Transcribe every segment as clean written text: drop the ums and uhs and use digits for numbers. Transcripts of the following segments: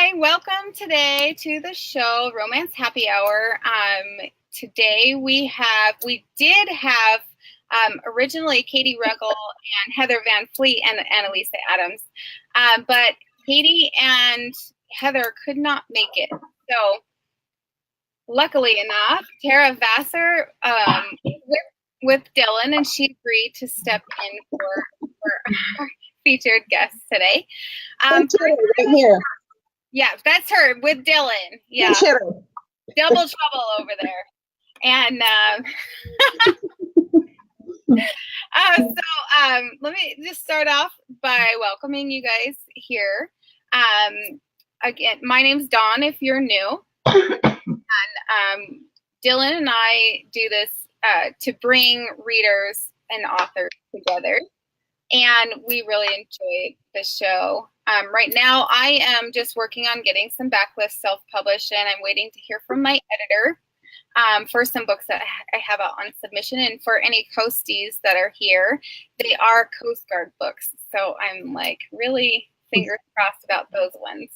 Hi, welcome today to the show, Romance Happy Hour. Today we did have originally Katie Ruggles and Heather Van Fleet and Annalisa Adams, but Katie and Heather could not make it. So luckily enough, Tara Vassar with Dylan, and she agreed to step in for our featured guest today. Right here. Yeah, that's her with Dylan. Yeah, double trouble over there. And let me just start off by welcoming you guys here. Again, my name's Dawn. If you're new, and Dylan and I do this to bring readers and authors together, and we really enjoy the show. Right now, I am just working on getting some backlist self-published, and I'm waiting to hear from my editor for some books that I have out on submission. And for any coasties that are here, they are Coast Guard books. So I'm like really fingers crossed about those ones.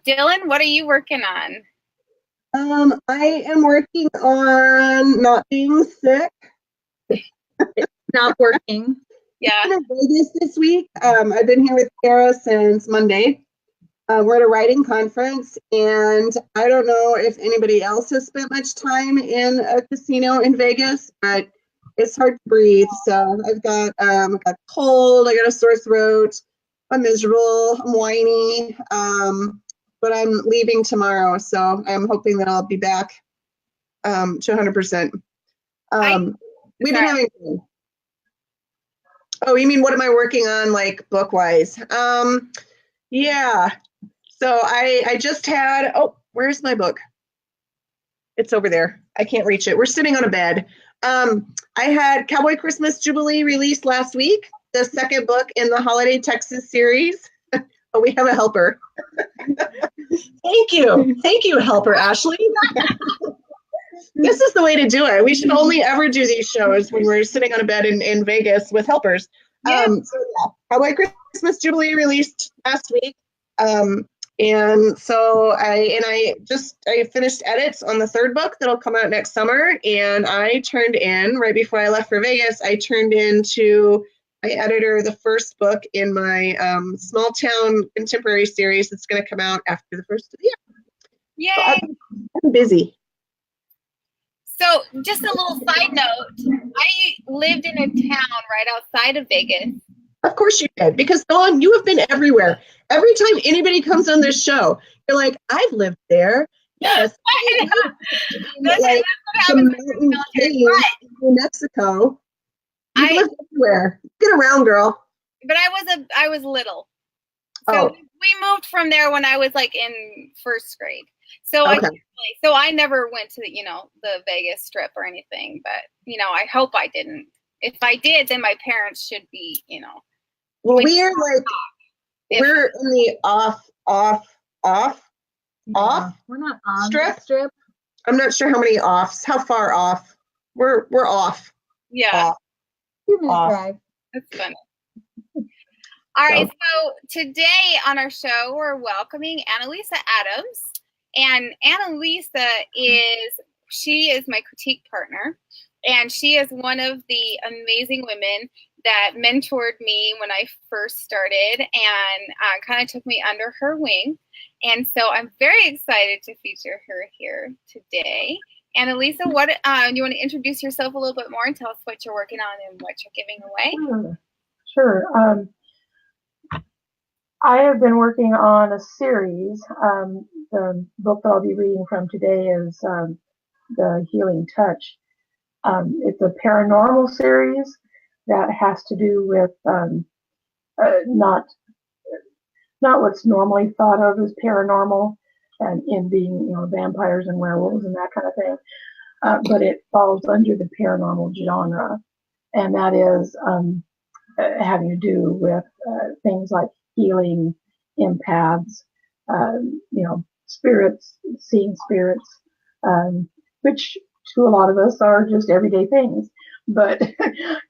Dylan, what are you working on? I am working on not being sick. Not working. Yeah. I'm in Vegas this week. I've been here with Tara since Monday. We're at a writing conference, and I don't know if anybody else has spent much time in a casino in Vegas, but it's hard to breathe. So I've got a cold, I got a sore throat, I'm miserable, I'm whiny, but I'm leaving tomorrow, so I'm hoping that I'll be back to 100%. We've been having. Oh, you mean what am I working on, like book-wise? Yeah. So I just had, where's my book? It's over there. I can't reach it. We're sitting on a bed. I had Cowboy Christmas Jubilee released last week, the second book in the Holiday Texas series. Oh, we have a helper. Thank you. Thank you, helper Ashley. This is the way to do it. We should only ever do these shows when we're sitting on a bed in Vegas with helpers. Yeah. Cowboy Christmas Jubilee released last week. And so I finished edits on the third book that'll come out next summer. And I turned in, right before I left for Vegas, I turned in to my editor the first book in my small town contemporary series that's going to come out after the first of the year. Yay! So I'm busy. So just a little side note, I lived in a town right outside of Vegas. Of course you did, because Dawn, you have been everywhere. Every time anybody comes on this show, you're like, I've lived there. Yes. Like the mountain cave in New Mexico. You've lived everywhere. Get around, girl. But I was little. So we moved from there when I was like in first grade. So I never went to the Vegas Strip or anything, but I hope I didn't. If I did, then my parents should be, Well, we're in the off. We're not on strip. The strip. I'm not sure how many offs. How far off? We're off. Yeah. 2-minute drive. That's funny. All right, so today on our show, we're welcoming Annalisa Adams. And Annalisa is my critique partner, and she is one of the amazing women that mentored me when I first started and kind of took me under her wing. And so I'm very excited to feature her here today. Annalisa, do you want to introduce yourself a little bit more and tell us what you're working on and what you're giving away? Sure. I have been working on a series. The book that I'll be reading from today is The Healing Touch. It's a paranormal series that has to do with not what's normally thought of as paranormal, and in being vampires and werewolves and that kind of thing. But it falls under the paranormal genre, and that is having to do with things like healing, empaths, spirits, seeing spirits, which to a lot of us are just everyday things, but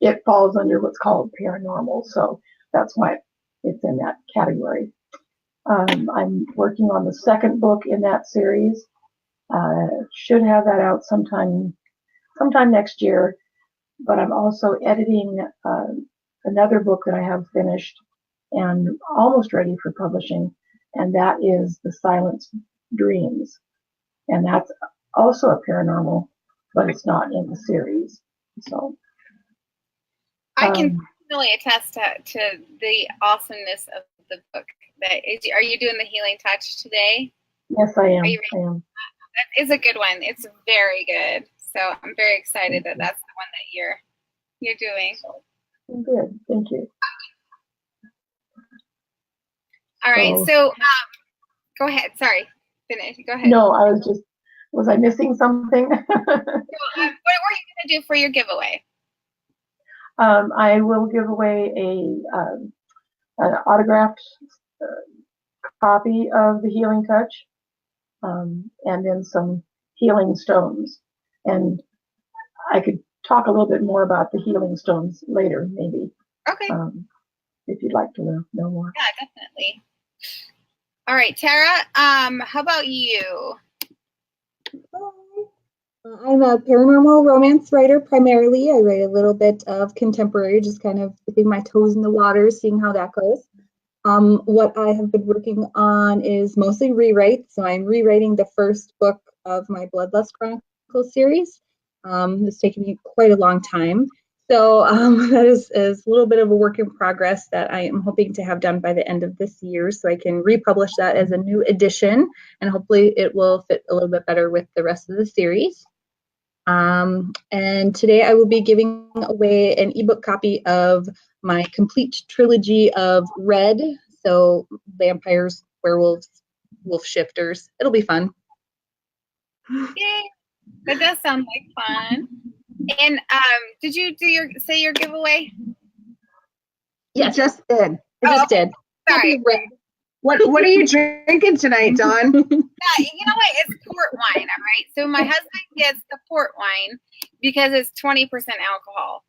it falls under what's called paranormal. So that's why it's in that category. I'm working on the second book in that series. Should have that out sometime next year. But I'm also editing another book that I have finished and almost ready for publishing, and that is The Silent Dreams. And that's also a paranormal, but it's not in the series. So I can really attest to the awesomeness of the book. Are you doing the healing touch today? Yes, I am. That is a good one. It's very good. So I'm very excited that that's the one that you're doing. Good. Thank you. All right. So go ahead. Sorry. Finish. Go ahead. No, was I missing something? So, what were you going to do for your giveaway? I will give away an autographed copy of The Healing Touch, and then some healing stones. And I could talk a little bit more about the healing stones later, maybe. Okay. If you'd like to know more. Yeah, definitely. All right, Tara, how about you? I'm a paranormal romance writer primarily. I write a little bit of contemporary, just kind of dipping my toes in the water, seeing how that goes. What I have been working on is mostly rewrites. So I'm rewriting the first book of my Bloodlust Chronicles series. It's taken me quite a long time. So that is a little bit of a work in progress that I am hoping to have done by the end of this year, so I can republish that as a new edition, and hopefully it will fit a little bit better with the rest of the series. And today I will be giving away an ebook copy of my complete trilogy of Red, so vampires, werewolves, wolf shifters. It'll be fun. Yay! That does sound like fun. And did you say your giveaway? Yes, just did. I just did. Sorry. What are you drinking tonight, Dawn? Yeah, you know what? It's port wine, all right? So my husband gets the port wine because it's 20% alcohol.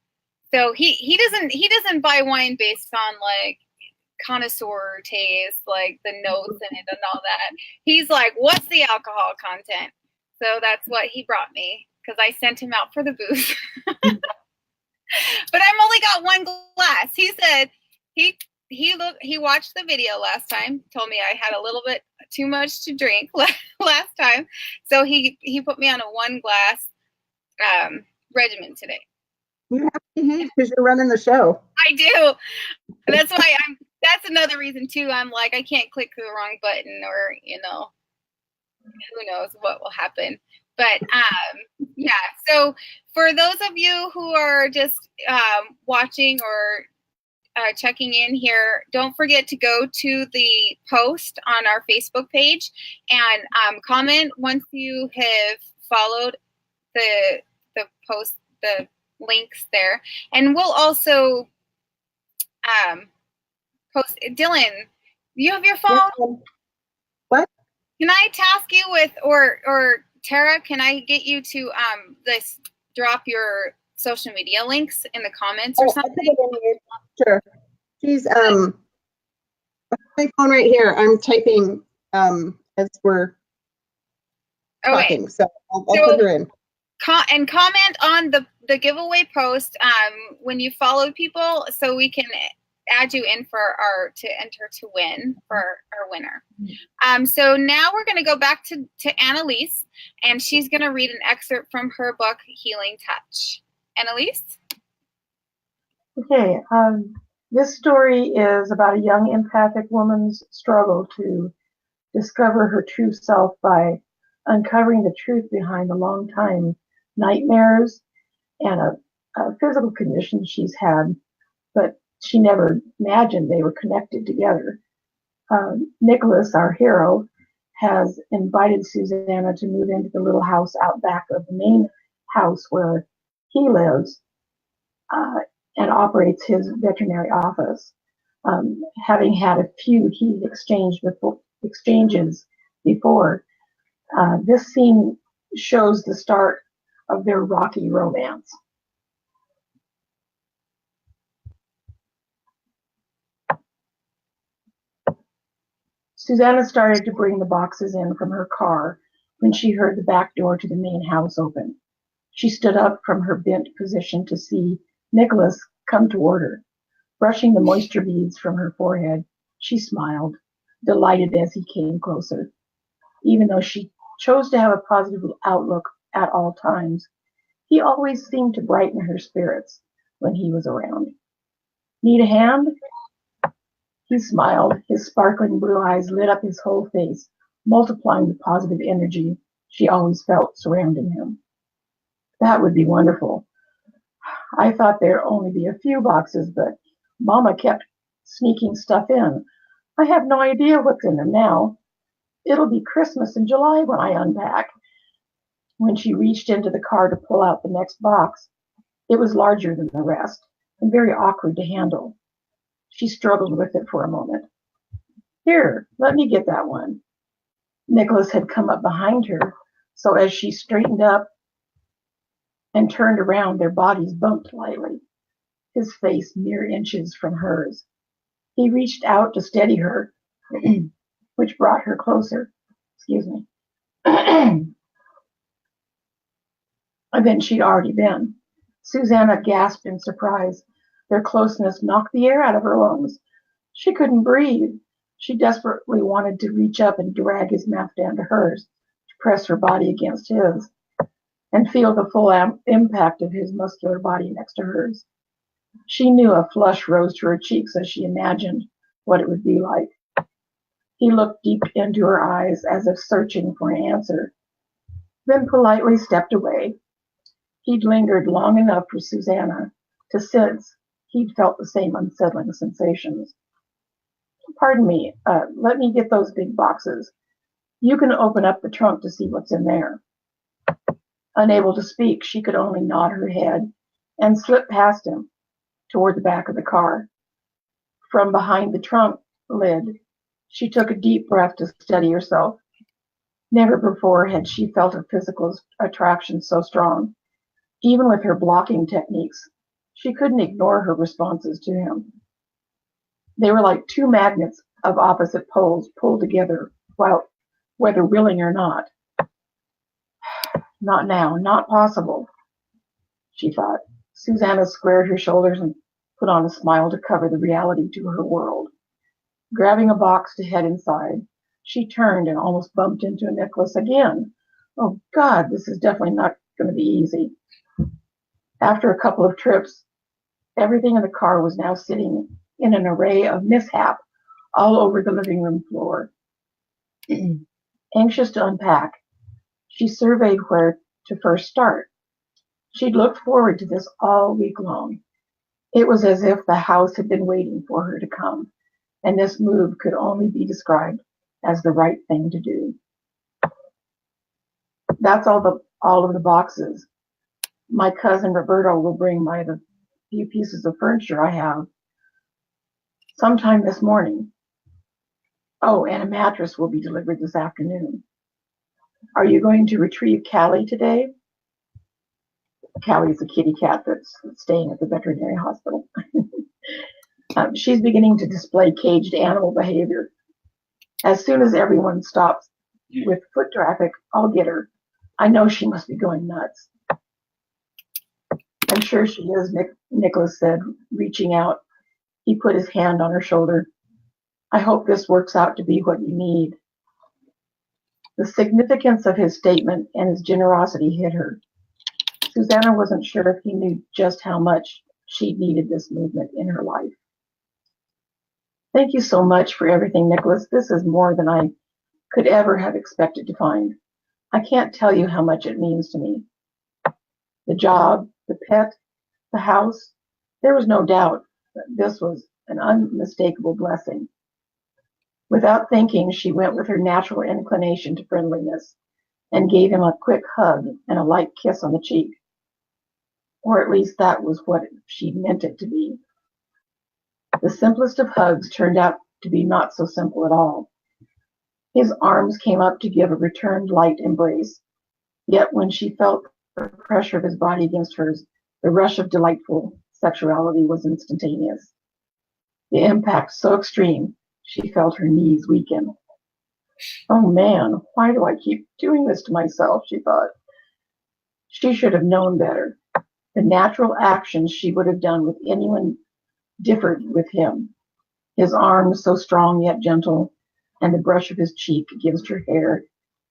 So he doesn't buy wine based on like connoisseur taste, like the notes in it and all that. He's like, what's the alcohol content? So that's what he brought me, because I sent him out for the booze. But I've only got one glass. He said he watched the video last time, told me I had a little bit too much to drink last time. So he put me on a 1 glass regimen today. You have to behave because you're running the show. I do. And that's why that's another reason too. I'm like, I can't click the wrong button, or who knows what will happen. But yeah, so for those of you who are just watching or checking in here, don't forget to go to the post on our Facebook page and comment once you have followed the post, the links there. And we'll also post. Dylan, you have your phone? What? Can I task you with, or Tara, can I get you to drop your social media links in the comments or something? Sure. She's my phone right here. I'm typing as we're talking, so I'll put her in. And comment on the giveaway post when you follow people, so we can add you in to enter to win for our winner. So now we're going to go back to Annalise, and she's going to read an excerpt from her book, Healing Touch. Annalise? Okay, this story is about a young empathic woman's struggle to discover her true self by uncovering the truth behind the long-time nightmares and a physical condition she's had, but she never imagined they were connected together. Nicholas, our hero, has invited Susanna to move into the little house out back of the main house where he lives and operates his veterinary office. Having had a few heated exchanges before, this scene shows the start of their rocky romance. Susanna started to bring the boxes in from her car when she heard the back door to the main house open. She stood up from her bent position to see Nicholas come toward her. Brushing the moisture beads from her forehead, she smiled, delighted as he came closer. Even though she chose to have a positive outlook at all times, he always seemed to brighten her spirits when he was around. Need a hand? He smiled. His sparkling blue eyes lit up his whole face, multiplying the positive energy she always felt surrounding him. That would be wonderful. I thought there'd only be a few boxes, but Mama kept sneaking stuff in. I have no idea what's in them now. It'll be Christmas in July when I unpack. When she reached into the car to pull out the next box, it was larger than the rest and very awkward to handle. She struggled with it for a moment. Here, let me get that one. Nicholas had come up behind her, so as she straightened up and turned around, their bodies bumped lightly, his face mere inches from hers. He reached out to steady her, which brought her closer. Excuse me. Than she'd already been. Susanna gasped in surprise. Their closeness knocked the air out of her lungs. She couldn't breathe. She desperately wanted to reach up and drag his mouth down to hers, to press her body against his, and feel the full impact of his muscular body next to hers. She knew a flush rose to her cheeks as she imagined what it would be like. He looked deep into her eyes as if searching for an answer, then politely stepped away. He'd lingered long enough for Susanna to sense he'd felt the same unsettling sensations. Pardon me, let me get those big boxes. You can open up the trunk to see what's in there. Unable to speak, she could only nod her head and slip past him toward the back of the car. From behind the trunk lid, she took a deep breath to steady herself. Never before had she felt a physical attraction so strong. Even with her blocking techniques, she couldn't ignore her responses to him. They were like two magnets of opposite poles pulled together, whether willing or not. Not now, not possible, she thought. Susanna squared her shoulders and put on a smile to cover the reality to her world. Grabbing a box to head inside, she turned and almost bumped into Nicholas again. Oh God, this is definitely not going to be easy. After a couple of trips, everything in the car was now sitting in an array of mishap all over the living room floor. Anxious to unpack, she surveyed where to first start. She'd looked forward to this all week long. It was as if the house had been waiting for her to come, and this move could only be described as the right thing to do. That's all of the boxes. My cousin Roberto will bring by the few pieces of furniture I have sometime this morning. Oh, and a mattress will be delivered this afternoon. Are you going to retrieve Callie today? Callie is a kitty cat that's staying at the veterinary hospital. She's beginning to display caged animal behavior. As soon as everyone stops with foot traffic, I'll get her. I know she must be going nuts. I'm sure she is, Nicholas said, reaching out. He put his hand on her shoulder. I hope this works out to be what you need. The significance of his statement and his generosity hit her. Susanna wasn't sure if he knew just how much she needed this movement in her life. Thank you so much for everything, Nicholas. This is more than I could ever have expected to find. I can't tell you how much it means to me. The job, the pet, the house, there was no doubt that this was an unmistakable blessing. Without thinking, she went with her natural inclination to friendliness and gave him a quick hug and a light kiss on the cheek. Or at least that was what she meant it to be. The simplest of hugs turned out to be not so simple at all. His arms came up to give a returned light embrace. Yet when she felt the pressure of his body against hers, the rush of delightful sexuality was instantaneous. The impact so extreme, she felt her knees weaken Oh man, why do I keep doing this to myself, she thought. She should have known better. The natural actions she would have done with anyone differed with him. His arms, so strong yet gentle, and the brush of his cheek against her hair,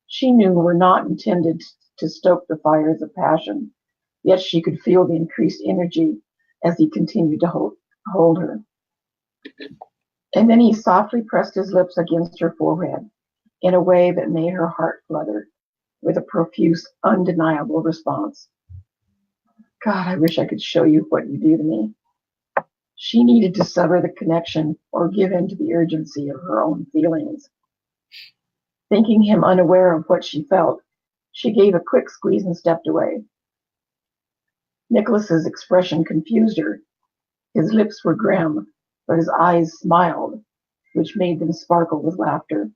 she knew were not intended to stoke the fires of passion, yet she could feel the increased energy as he continued to hold her. And then he softly pressed his lips against her forehead in a way that made her heart flutter with a profuse, undeniable response. God, I wish I could show you what you do to me. She needed to sever the connection or give in to the urgency of her own feelings. Thinking him unaware of what she felt, she gave a quick squeeze and stepped away. Nicholas's expression confused her. His lips were grim, but his eyes smiled, which made them sparkle with laughter.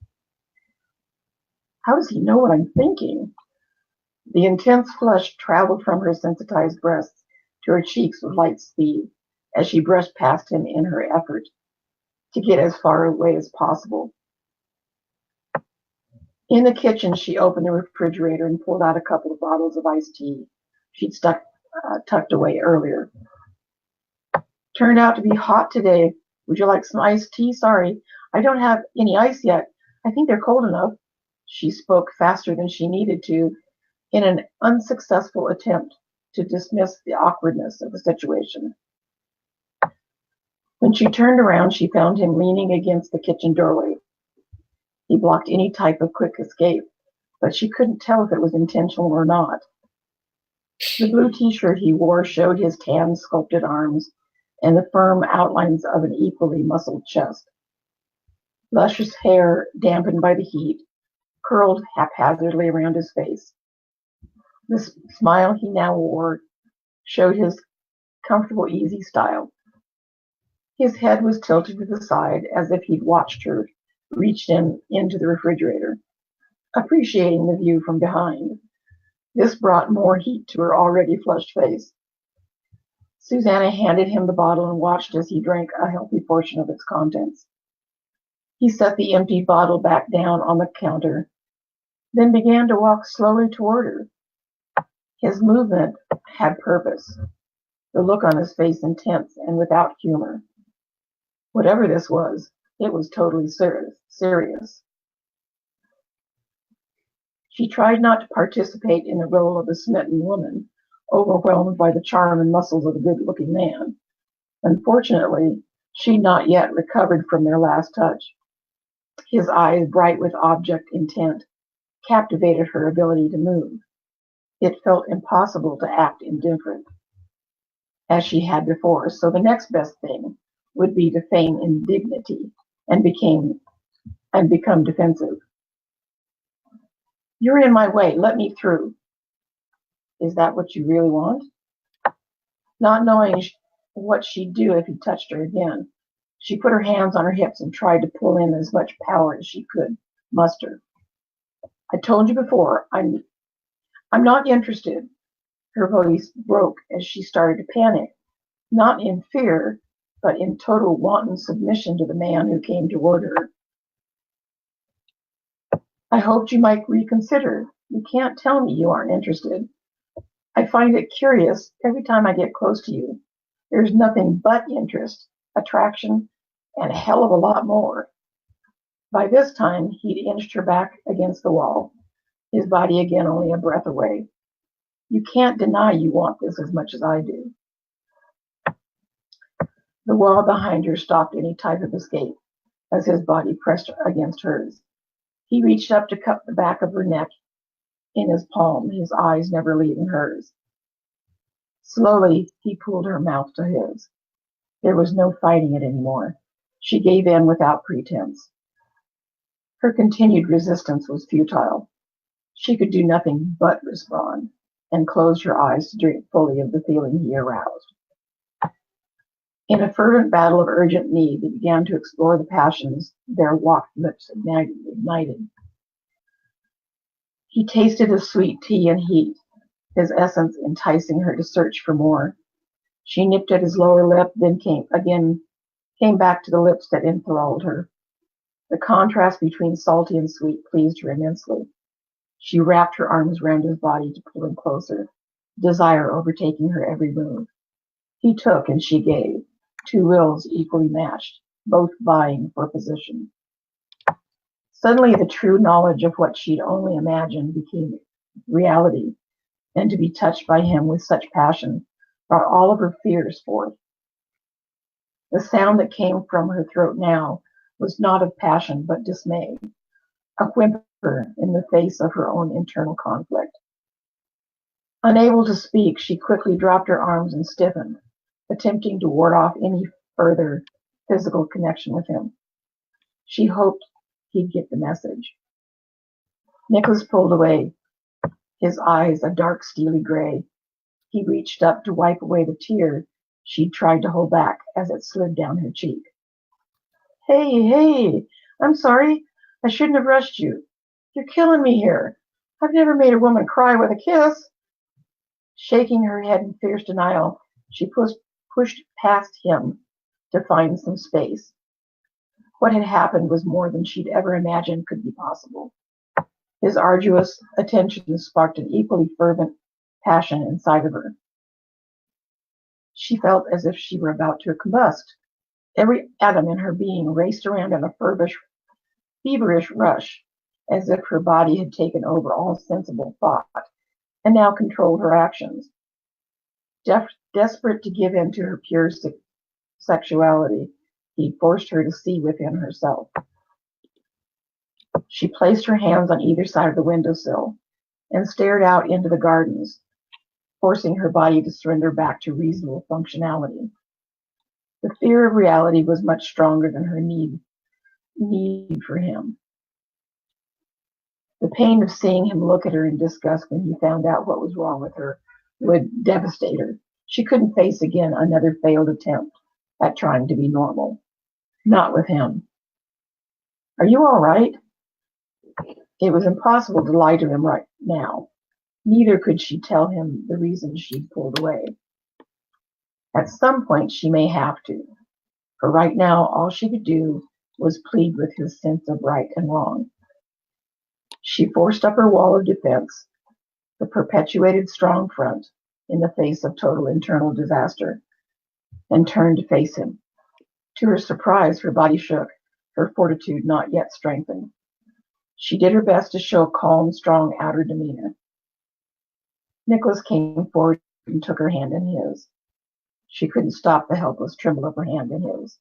How does he know what I'm thinking? The intense flush traveled from her sensitized breasts to her cheeks with light speed as she brushed past him in her effort to get as far away as possible. In the kitchen, she opened the refrigerator and pulled out a couple of bottles of iced tea she'd tucked away earlier. Turned out to be hot today. Would you like some iced tea? Sorry, I don't have any ice yet. I think they're cold enough. She spoke faster than she needed to in an unsuccessful attempt to dismiss the awkwardness of the situation. When she turned around, she found him leaning against the kitchen doorway. He blocked any type of quick escape, but she couldn't tell if it was intentional or not. The blue t-shirt he wore showed his tan, sculpted arms and the firm outlines of an equally muscled chest. Luscious hair, dampened by the heat, curled haphazardly around his face. The smile he now wore showed his comfortable, easy style. His head was tilted to the side as if he'd watched her reach into the refrigerator, appreciating the view from behind. This brought more heat to her already flushed face. Susanna handed him the bottle and watched as he drank a healthy portion of its contents. He set the empty bottle back down on the counter, then began to walk slowly toward her. His movement had purpose, the look on his face intense and without humor. Whatever this was, it was totally serious. She tried not to participate in the role of the smitten woman, overwhelmed by the charm and muscles of a good-looking man. Unfortunately, she'd not yet recovered from their last touch. His eyes, bright with object intent, captivated her ability to move. It felt impossible to act indifferent, as she had before, so the next best thing would be to feign indignity and become defensive. You're in my way. Let me through. Is that what you really want? Not knowing what she'd do if he touched her again, she put her hands on her hips and tried to pull in as much power as she could muster. I told you before, I'm not interested. Her voice broke as she started to panic, not in fear, but in total wanton submission to the man who came toward her. I hoped you might reconsider. You can't tell me you aren't interested. I find it curious every time I get close to you. There's nothing but interest, attraction, and a hell of a lot more. By this time, he'd inched her back against the wall, his body again only a breath away. You can't deny you want this as much as I do. The wall behind her stopped any type of escape as his body pressed against hers. He reached up to cup the back of her neck in his palm, his eyes never leaving hers. Slowly, he pulled her mouth to his. There was no fighting it anymore. She gave in without pretense. Her continued resistance was futile. She could do nothing but respond and closed her eyes to drink fully of the feeling he aroused. In a fervent battle of urgent need, they began to explore the passions their locked lips ignited. He tasted his sweet tea and heat, his essence enticing her to search for more. She nipped at his lower lip, then came back to the lips that enthralled her. The contrast between salty and sweet pleased her immensely. She wrapped her arms round his body to pull him closer, desire overtaking her every move. He took and she gave, two wills equally matched, both vying for position. Suddenly the true knowledge of what she'd only imagined became reality, and to be touched by him with such passion brought all of her fears forth. The sound that came from her throat now was not of passion but dismay, a whimper in the face of her own internal conflict. Unable to speak, she quickly dropped her arms and stiffened, attempting to ward off any further physical connection with him. She hoped he'd get the message. Nicholas pulled away, his eyes a dark steely gray. He reached up to wipe away the tear she'd tried to hold back as it slid down her cheek. Hey, I'm sorry. I shouldn't have rushed you. You're killing me here. I've never made a woman cry with a kiss. Shaking her head in fierce denial, she pushed past him to find some space. What had happened was more than she'd ever imagined could be possible. His arduous attention sparked an equally fervent passion inside of her. She felt as if she were about to combust. Every atom in her being raced around in a feverish rush, as if her body had taken over all sensible thought and now controlled her actions. Desperate to give in to her pure sexuality, he forced her to see within herself. She placed her hands on either side of the windowsill and stared out into the gardens, forcing her body to surrender back to reasonable functionality. The fear of reality was much stronger than her need for him. The pain of seeing him look at her in disgust when he found out what was wrong with her would devastate her. She couldn't face again another failed attempt at trying to be normal. Not with him. Are you all right? It was impossible to lie to him right now. Neither could she tell him the reason she'd pulled away. At some point she may have to. For right now, all she could do was plead with his sense of right and wrong. She forced up her wall of defense, the perpetuated strong front in the face of total internal disaster, and turned to face him. To her surprise, her body shook, her fortitude not yet strengthened. She did her best to show calm, strong outer demeanor. Nicholas came forward and took her hand in his. She couldn't stop the helpless tremble of her hand in his.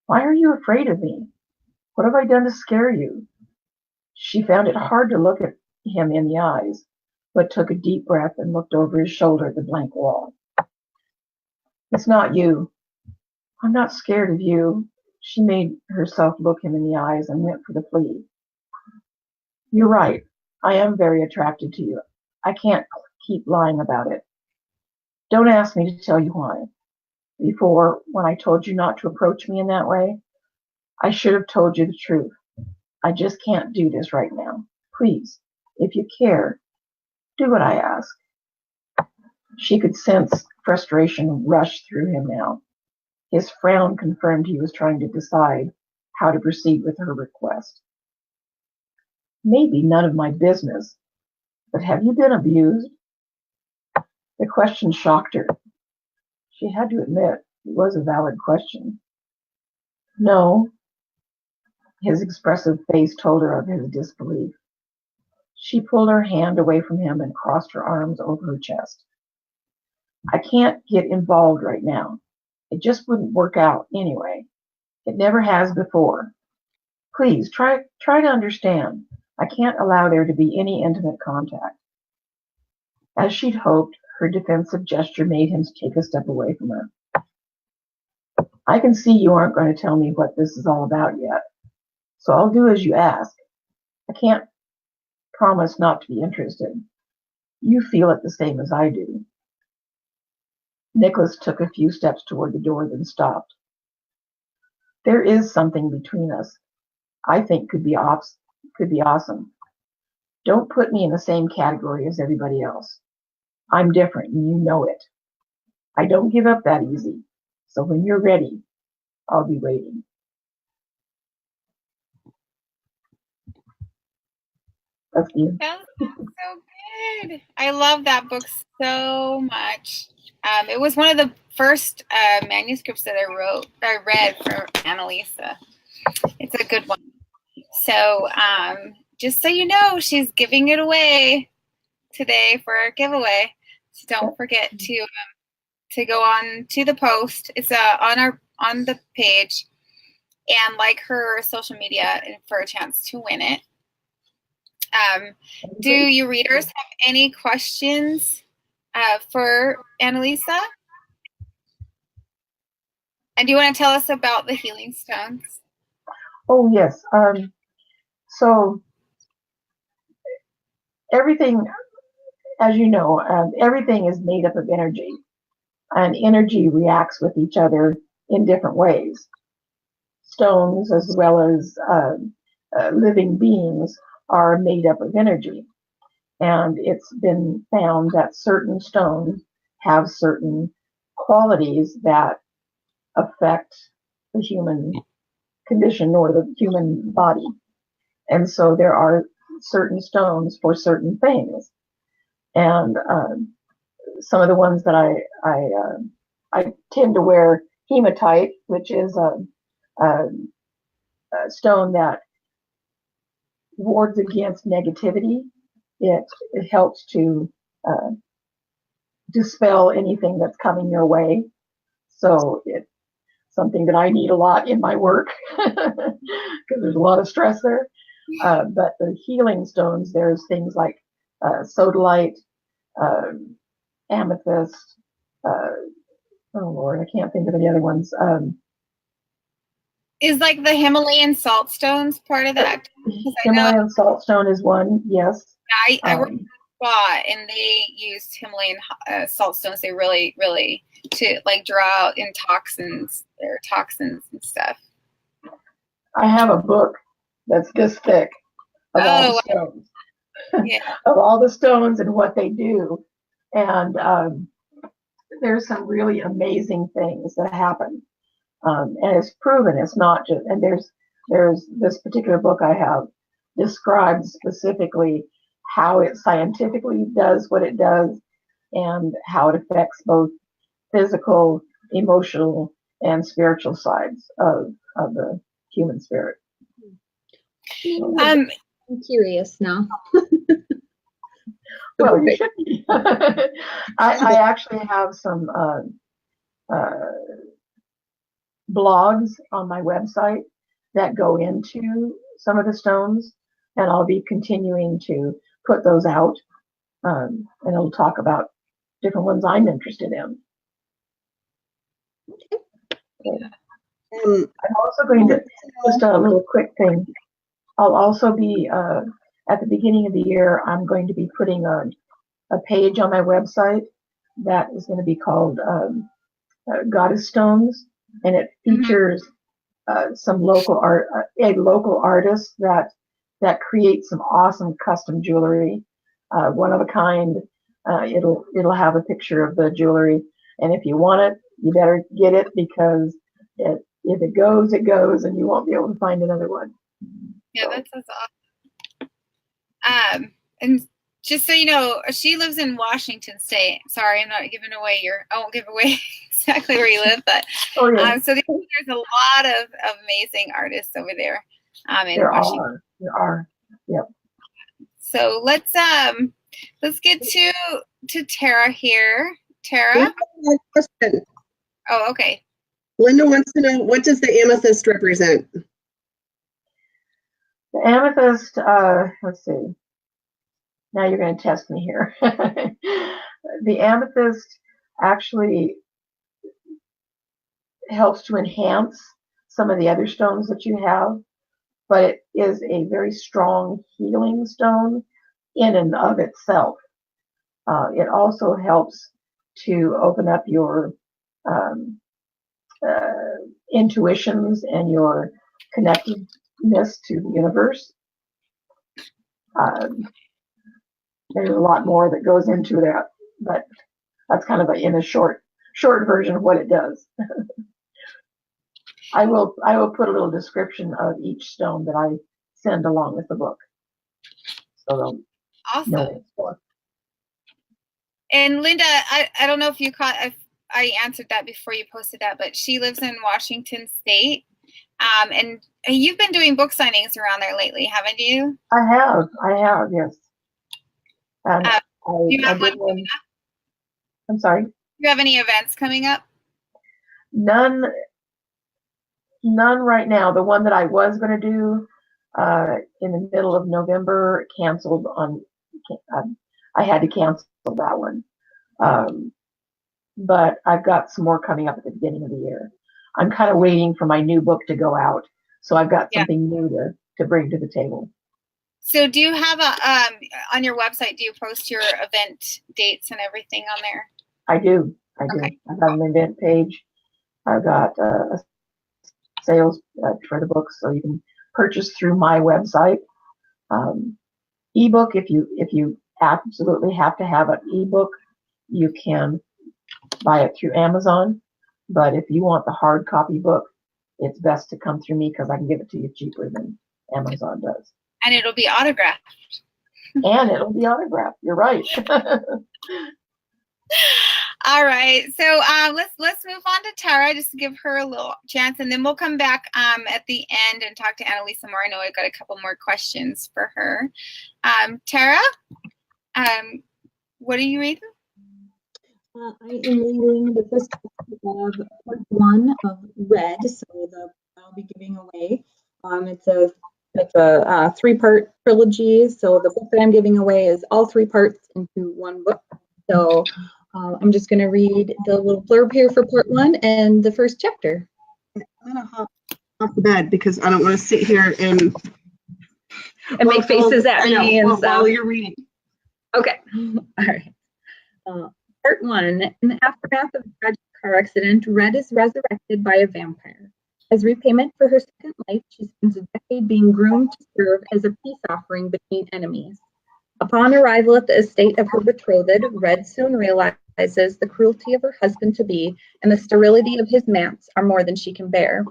Why are you afraid of me? What have I done to scare you? She found it hard to look at him in the eyes, but took a deep breath and looked over his shoulder at the blank wall. It's not you. I'm not scared of you. She made herself look him in the eyes and went for the plea. You're right. I am very attracted to you. I can't keep lying about it. Don't ask me to tell you why. Before, when I told you not to approach me in that way, I should have told you the truth. I just can't do this right now. Please, if you care, do what I ask. She could sense frustration rush through him now. His frown confirmed he was trying to decide how to proceed with her request. Maybe none of my business, but have you been abused? The question shocked her. She had to admit it was a valid question. No. His expressive face told her of his disbelief. She pulled her hand away from him and crossed her arms over her chest. I can't get involved right now. It just wouldn't work out anyway. It never has before. Please, try to understand. I can't allow there to be any intimate contact. As she'd hoped, her defensive gesture made him take a step away from her. I can see you aren't going to tell me what this is all about yet, so I'll do as you ask. I can't promise not to be interested. You feel it the same as I do. Nicholas took a few steps toward the door, then stopped. There is something between us I think could be awesome. Don't put me in the same category as everybody else. I'm different, and you know it. I don't give up that easy, so when you're ready, I'll be waiting. That's you. That sounds so good. I love that book so much. It was one of the first manuscripts that I read for Annalisa. It's a good one. So just so you know, she's giving it away today for a giveaway. So don't forget to go on to the post. It's on the page, and like her social media for a chance to win it. Do you readers have any questions for Annalisa? And do you want to tell us about the healing stones? Oh, yes. So everything, as you know, everything is made up of energy, and energy reacts with each other in different ways. Stones, as well as living beings, are made up of energy. And it's been found that certain stones have certain qualities that affect the human condition or the human body. And so there are certain stones for certain things. And some of the ones that I tend to wear hematite, which is a stone that wards against negativity. It helps to dispel anything that's coming your way. So it's something that I need a lot in my work because there's a lot of stress there. But the healing stones, there's things like sodalite, amethyst. Oh Lord, I can't think of any other ones. Is like the Himalayan salt stones part of that? Himalayan salt stone is one, yes. I worked at a spa and they used Himalayan salt stones. They really, really to like draw out toxins and stuff. I have a book that's this thick of all the stones. Yeah. Of all the stones and what they do. And there's some really amazing things that happen. And it's proven, it's not just, and there's this particular book I have describes specifically how it scientifically does what it does and how it affects both physical, emotional, and spiritual sides of the human spirit. I'm curious now. Well, you should be. I actually have some blogs on my website that go into some of the stones, and I'll be continuing to put those out, and it'll talk about different ones I'm interested in. I'm also going to, just a little quick thing, I'll also be, at the beginning of the year, I'm going to be putting a page on my website that is going to be called Goddess Stones, and it features some local art, a local artist that creates some awesome custom jewelry, one of a kind. It'll have a picture of the jewelry, and if you want it, you better get it because if it goes, it goes, and you won't be able to find another one. Yeah, that sounds awesome. And just so you know, she lives in Washington State. Sorry, I'm not giving away I won't give away exactly where you live, but Oh, yeah. so there's a lot of amazing artists over there in Washington. There are. Yep. So let's get to Tara here. Tara? Question. Oh, okay. Linda wants to know, what does the amethyst represent? The amethyst, let's see. Now you're going to test me here. The amethyst actually helps to enhance some of the other stones that you have, but it is a very strong healing stone in and of itself. It also helps to open up your intuitions and your connectedness to the universe. There's a lot more that goes into that, but that's kind of in a short version of what it does. I will put a little description of each stone that I send along with the book. so they'll know Awesome. what it's for. And Linda, I don't know if you caught, if I answered that before you posted that, but she lives in Washington State. And you've been doing book signings around there lately, haven't you? I have, yes. And do you have I did one. I'm sorry. Do you have any events coming up? None right now. The one that I was going to do in the middle of November canceled on. I had to cancel that one. But I've got some more coming up at the beginning of the year. I'm kind of waiting for my new book to go out, so I've got something new to bring to the table. So do you have on your website, do you post your event dates and everything on there? I do. Okay. I've got an event page. I've got a sales for the books, so you can purchase through my website. Ebook, if you absolutely have to have an ebook, you can buy it through Amazon. But if you want the hard copy book, it's best to come through me because I can give it to you cheaper than Amazon does. And it'll be autographed. You're right. All right. So let's move on to Tara just to give her a little chance, and then we'll come back at the end and talk to Annalisa more. I know I've got a couple more questions for her. Tara, what are you reading? I am reading the first chapter of part 1 of Red, so I'll be giving away. It's a 3-part trilogy, so the book that I'm giving away is all 3 parts into one book. So I'm just going to read the little blurb here for part 1 and the first chapter. I'm gonna hop off the bed because I don't want to sit here and make faces at me and stuff while you're reading. Okay. All right. Part 1. In the aftermath of a tragic car accident, Red is resurrected by a vampire. As repayment for her second life, she spends a decade being groomed to serve as a peace offering between enemies. Upon arrival at the estate of her betrothed, Red soon realizes the cruelty of her husband-to-be and the sterility of his manse are more than she can bear.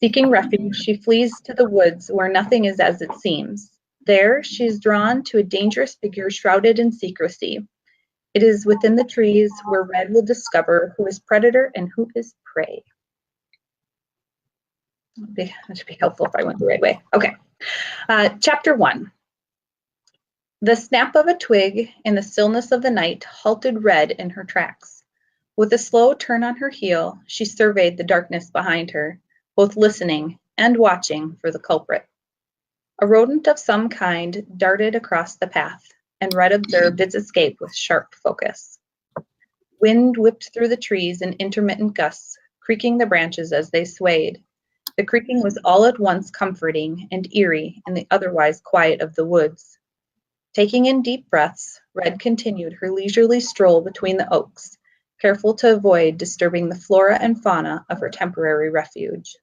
Seeking refuge, she flees to the woods where nothing is as it seems. There, she is drawn to a dangerous figure shrouded in secrecy. It is within the trees where Red will discover who is predator and who is prey. That should be helpful if I went the right way. Okay. Chapter 1. The snap of a twig in the stillness of the night halted Red in her tracks. With a slow turn on her heel, she surveyed the darkness behind her, both listening and watching for the culprit. A rodent of some kind darted across the path, and Red observed its escape with sharp focus. Wind whipped through the trees in intermittent gusts, creaking the branches as they swayed. The creaking was all at once comforting and eerie in the otherwise quiet of the woods. Taking in deep breaths, Red continued her leisurely stroll between the oaks, careful to avoid disturbing the flora and fauna of her temporary refuge.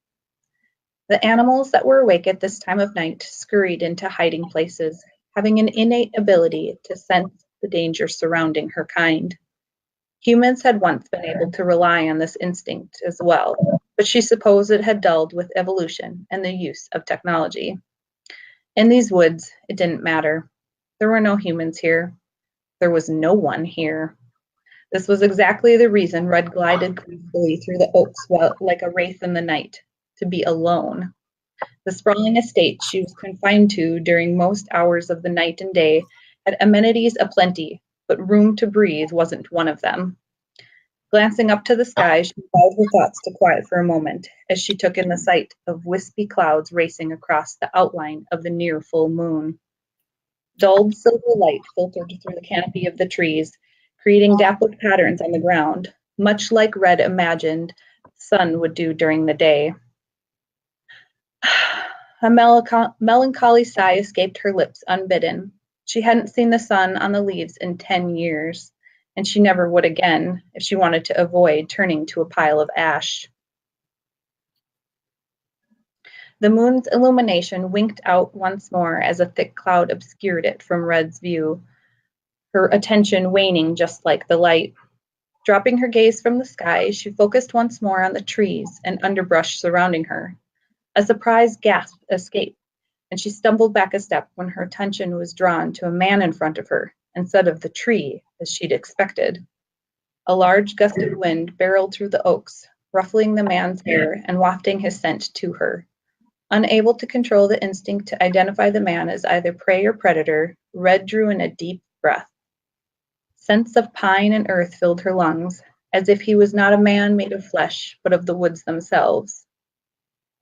The animals that were awake at this time of night scurried into hiding places, having an innate ability to sense the danger surrounding her kind. Humans had once been able to rely on this instinct as well, but she supposed it had dulled with evolution and the use of technology. In these woods, it didn't matter. There were no humans here. There was no one here. This was exactly the reason Red glided gracefully through the oaks like a wraith in the night, to be alone. The sprawling estate she was confined to during most hours of the night and day had amenities aplenty, but room to breathe wasn't one of them. Glancing up to the sky, she allowed her thoughts to quiet for a moment as she took in the sight of wispy clouds racing across the outline of the near full moon. Dulled silver light filtered through the canopy of the trees, creating dappled patterns on the ground, much like Red imagined the sun would do during the day. A melancholy sigh escaped her lips unbidden. She hadn't seen the sun on the leaves in 10 years, and she never would again if she wanted to avoid turning to a pile of ash. The moon's illumination winked out once more as a thick cloud obscured it from Red's view, her attention waning just like the light. Dropping her gaze from the sky, she focused once more on the trees and underbrush surrounding her. A surprised gasp escaped and she stumbled back a step when her attention was drawn to a man in front of her instead of the tree, as she'd expected. A large gust of wind barreled through the oaks, ruffling the man's hair and wafting his scent to her. Unable to control the instinct to identify the man as either prey or predator, Red drew in a deep breath. Scents of pine and earth filled her lungs, as if he was not a man made of flesh, but of the woods themselves.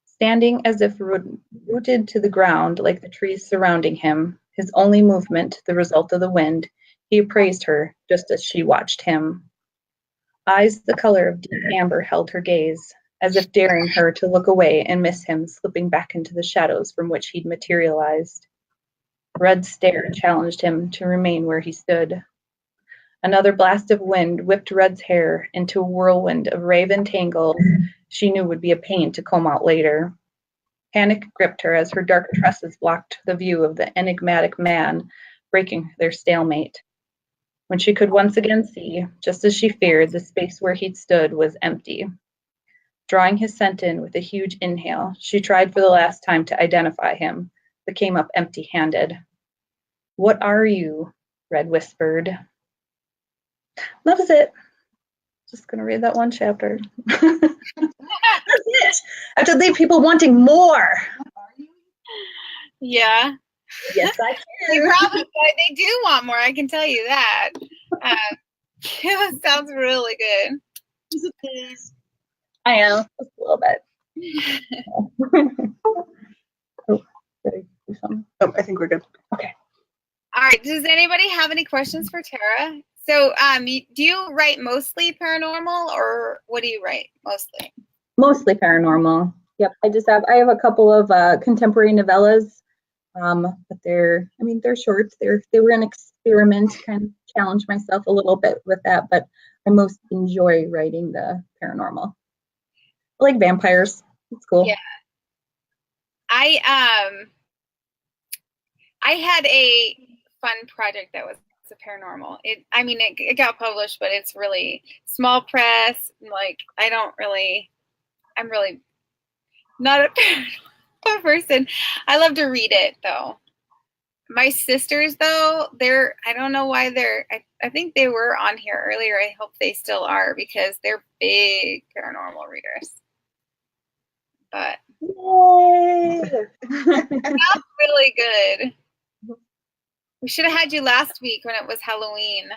Standing as if rooted to the ground like the trees surrounding him, his only movement the result of the wind, he appraised her just as she watched him. Eyes the color of deep amber held her gaze, as if daring her to look away and miss him slipping back into the shadows from which he'd materialized. Red's stare challenged him to remain where he stood. Another blast of wind whipped Red's hair into a whirlwind of raven tangles she knew would be a pain to comb out later. Panic gripped her as her dark tresses blocked the view of the enigmatic man, breaking their stalemate. When she could once again see, just as she feared, the space where he'd stood was empty. Drawing his scent in with a huge inhale, she tried for the last time to identify him, but came up empty-handed. "What are you?" Red whispered. That was it. Just going to read that one chapter. That's it. I have to leave people wanting more. Yeah. Yes, I They can. probably they do want more. I can tell you that. It sounds really good. I am. Just a little bit. Oh, did I do something? Oh, I think we're good. All right. Does anybody have any questions for Tara? So, do you write mostly paranormal, or what do you write mostly? Mostly paranormal. Yep. I have a couple of contemporary novellas, but they're short. They were an experiment, kind of challenge myself a little bit with that, but I most enjoy writing the paranormal. I like vampires. It's cool. Yeah. I had a fun project that was a paranormal. It got published, but it's really small press. Like I'm really not a paranormal person. I love to read it though. My sisters though, I don't know why I think they were on here earlier. I hope they still are because they're big paranormal readers. But Yay! that's really good. We should have had you last week when it was Halloween.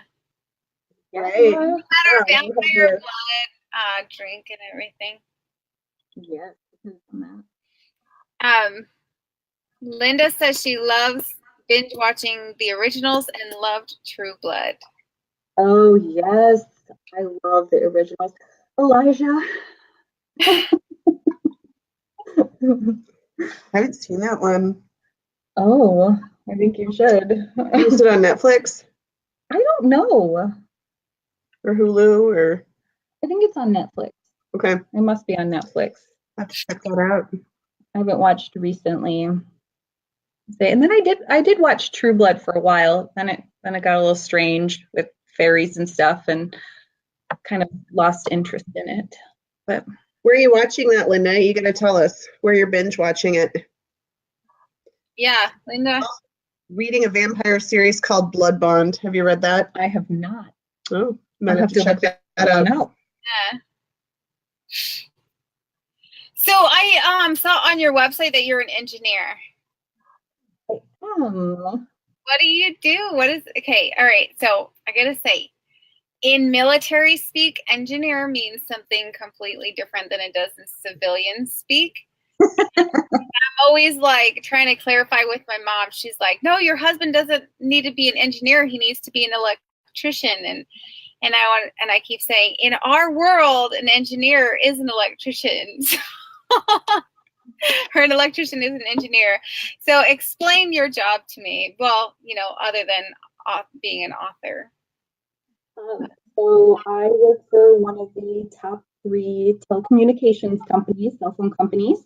Right. We had our vampire blood drink and everything. Yes. Linda says she loves binge watching the originals and loved True Blood. Oh yes, I love the originals. Elijah. I haven't seen that one. Oh, I think you should. Is it on Netflix I don't know. or Hulu or? I think it's on Netflix. Okay, It must be on Netflix. I have to check that out. I haven't watched recently. And then I did watch True Blood for a while. Then it got a little strange with fairies and stuff, and kind of lost interest in it. But Where are you watching that, Linda? You gotta tell us where you're binge watching it. Yeah, Linda. Reading a vampire series called Blood Bond. Have you read that? I have not. Oh, might have to check that out. No. Yeah. So I saw on your website that you're an engineer. What do you do? Okay, all right. So I gotta say, in military speak, engineer means something completely different than it does in civilian speak. I'm always like trying to clarify with my mom. She's like, "No, your husband doesn't need to be an engineer. He needs to be an electrician." And I keep saying, in our world, an engineer is an electrician. Or an electrician is an engineer. So explain your job to me. Well, other than being an author. So I work for one of the top 3 telecommunications companies, cell phone companies.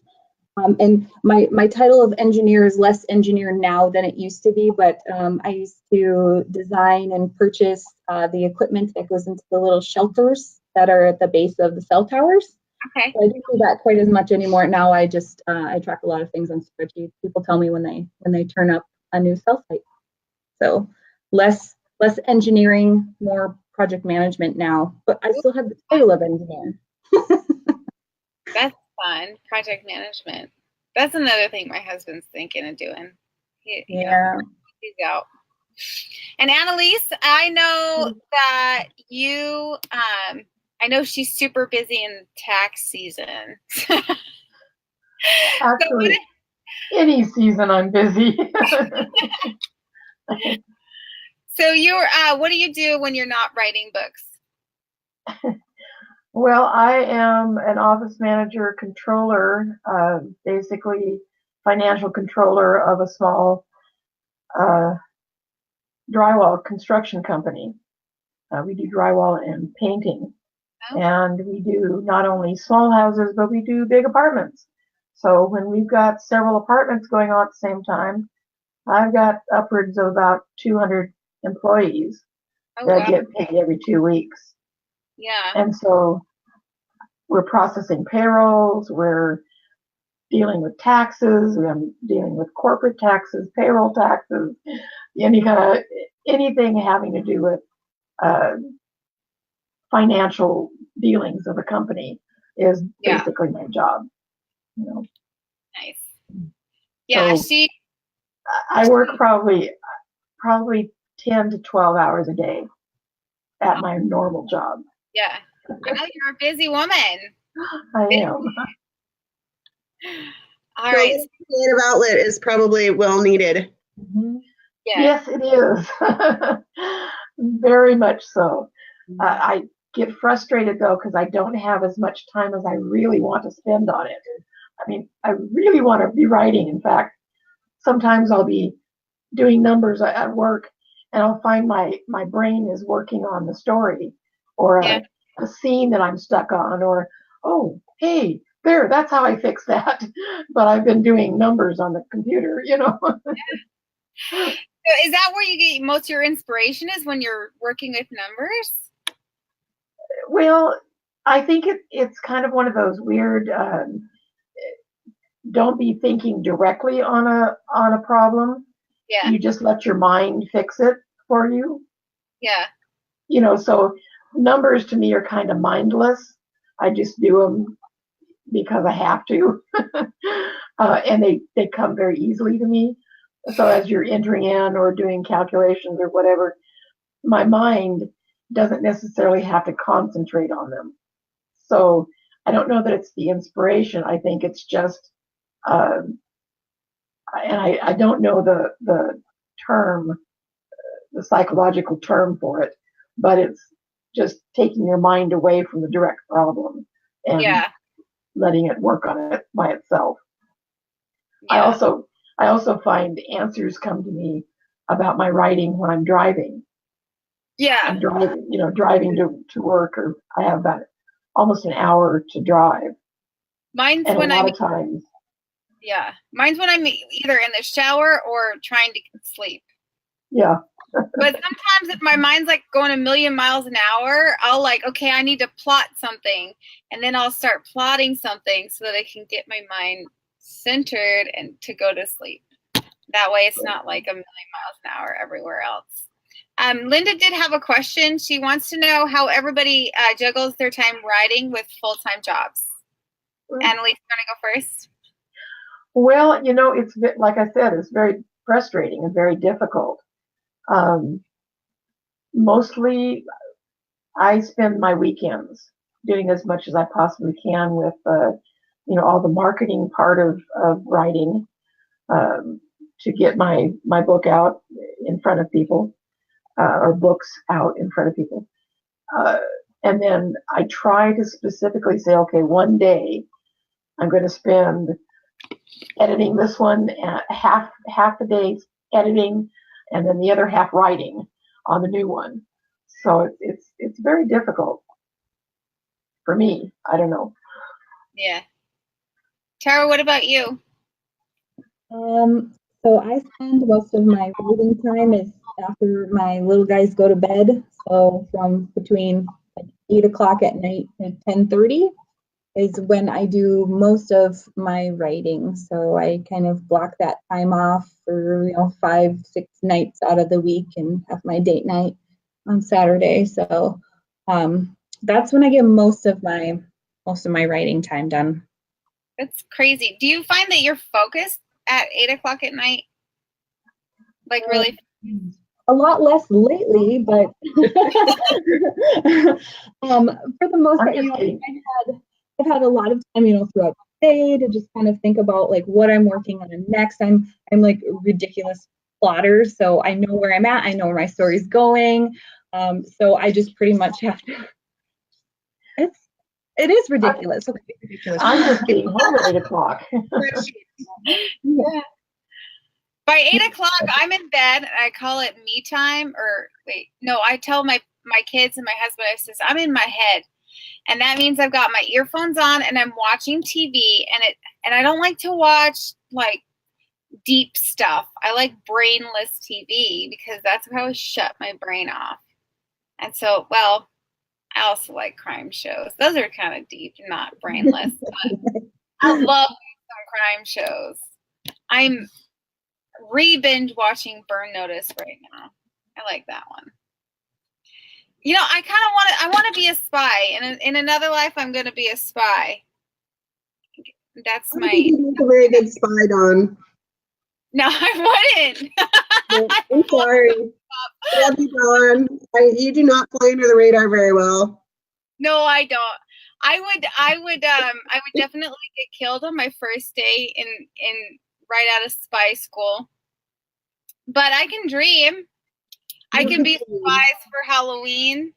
And my title of engineer is less engineer now than it used to be, but I used to design and purchase the equipment that goes into the little shelters that are at the base of the cell towers. Okay. So I don't do that quite as much anymore. Now I just I track a lot of things on spreadsheets. People tell me when they turn up a new cell site. So less engineering, more project management now. But I still have the title of engineer. That's fun. Project management. That's another thing my husband's thinking of doing. Yeah. He's out. And Annalise, I know that you, I know she's super busy in tax season. Actually, any season I'm busy. So you're, what do you do when you're not writing books? Well, I am an office manager controller, basically financial controller of a small drywall construction company. We do drywall and painting. Oh. And we do not only small houses, but we do big apartments. So when we've got several apartments going on at the same time, I've got upwards of about 200 employees that get paid every 2 weeks. Yeah. And so we're processing payrolls, we're dealing with taxes, we're dealing with corporate taxes, payroll taxes, anything having to do with financial dealings of a company is basically my job. Nice. Yeah, so I work probably 10 to 12 hours a day at my normal job. Yeah. I know you're a busy woman. I am. All right. So creative outlet is probably well needed. Mm-hmm. Yeah. Yes, it is. Very much so. I get frustrated though because I don't have as much time as I really want to spend on it. I mean, I really want to be writing. In fact, sometimes I'll be doing numbers at work and I'll find my brain is working on the story or a scene that I'm stuck on, or, oh, hey, there, that's how I fix that. But I've been doing numbers on the computer, So is that where you get most of your inspiration, is when you're working with numbers? Well, I think it's kind of one of those weird, don't be thinking directly on a problem. Yeah. You just let your mind fix it for you. Yeah. So numbers to me are kind of mindless. I just do them because I have to. And they come very easily to me. So as you're entering in or doing calculations or whatever, my mind doesn't necessarily have to concentrate on them. So I don't know that it's the inspiration. I think it's just, and I don't know the term, the psychological term for it, but it's just taking your mind away from the direct problem and letting it work on it by itself. Yeah. I also find answers come to me about my writing when I'm driving. Yeah. I'm driving to work, or I have about almost an hour to drive. Mine's and when a lot of times. Yeah. Mine's when I'm either in the shower or trying to sleep. Yeah. But sometimes if my mind's like going a million miles an hour, I'll okay, I need to plot something. And then I'll start plotting something so that I can get my mind centered and to go to sleep. That way it's not like a million miles an hour everywhere else. Linda did have a question. She wants to know how everybody juggles their time writing with full-time jobs. Annalise, you want to go first? Well, it's like I said, it's very frustrating and very difficult. Mostly I spend my weekends doing as much as I possibly can with, all the marketing part of writing, to get my book out in front of people, or books out in front of people. And then I try to specifically say, okay, one day I'm going to spend editing this one, half the day editing, and then the other half writing on the new one. So it's very difficult for me. I don't know. Yeah. Tara, what about you? So I spend most of my reading time is after my little guys go to bed. So from between 8 o'clock at night and 10:30 is when I do most of my writing. So I kind of block that time off for 5-6 nights out of the week and have my date night on Saturday. So that's when I get most of my writing time done. That's crazy. Do you find that you're focused at 8 o'clock at night? Like really? A lot less lately, but for the most part, I've had a lot of time, throughout the day to just kind of think about like what I'm working on next. I'm like a ridiculous plotter, so I know where I'm at. I know where my story's going. So I just pretty much have to. It is ridiculous. Okay, ridiculous. I'm just getting home at 8 o'clock. Yeah. By 8 o'clock, I'm in bed, and I call it me time. Or wait, no, I tell my kids and my husband, I says, I'm in my head, and that means I've got my earphones on and I'm watching TV. And I don't like to watch like deep stuff. I like brainless TV because that's how I shut my brain off. And so, well, I also like crime shows. Those are kind of deep, not brainless. But I love some crime shows. I'm re-binge watching Burn Notice right now. I like that one. I want to be a spy. In another life, I'm going to be a spy. That's I think you make a very good spy, Dawn. No, I wouldn't. I'm sorry. Love you, Dawn. You do not fly under the radar very well. No, I don't. I would definitely get killed on my first day in right out of spy school. But I can dream. I can be spies for Halloween.